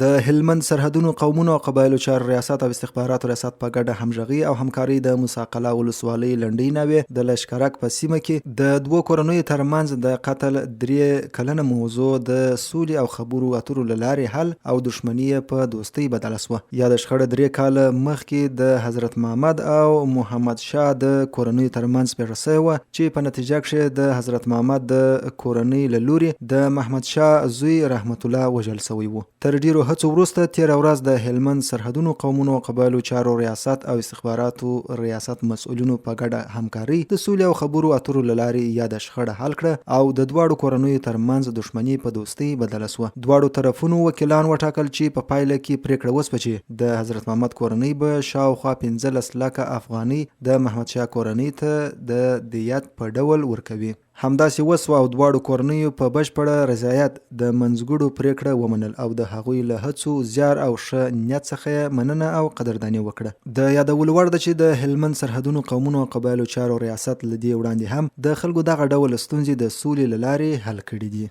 د هلمند سرحدونو قومونو او قبایلو چارو ریاست او استخباراتو ریاست په ګډه همغږي او همکاري د مساقله ولسوالۍ لنډۍ ناوې د لشکرک په سیمه کې د دوو کورنیو ترمنځ د قتل 3 کلنه موضوع د سولې او خبرو اترو له لارې حل او دښمني په دوستۍ بدله شوه. یا د شخړه 3 کاله مخکې د حضرت محمد او محمد شاه د کورنیو ترمنځ پیښه شوې وه چې په نتیجه کې د حضرت محمد د کورنۍ له لوري د محمد شاه زوی رحمت الله وژل شوی و. تر ډیرو هڅو وروسته تېره ورځ د هلمند سرحدونو قومونو او قبایلو چارو ریاست او استخباراتو ریاست مسؤلینو په ګډه همکاري د سولې او خبرو اترو له لارې یا د شخړه حل کړه او د دواړو کورنیو ترمنځ دښمني په دوستۍ بدله شوه. دواړو طرفونو وکیلان وټاکل چې په پایله کې پریکړه وشوه چې د حضرت محمد کورنۍ به شاوخوا 15 لکه افغانۍ د محمد شاه کورنۍ ته د دیت په ډول ورکوي. همداسې وسوه او دواړو کورنیو په بشپړه رضایت د منځګړو پریکړه ومنل او د هغوی له هڅو زیار او ښه نیت څخه مننه او قدرداني وکړه. د یادولو وړ ده چې د هلمند سرحدونو قومونو او قبایلو چارو ریاست له دې وړاندې هم د خلکو دغه ډول ستونزې د سولې له لارې حل کړي دي.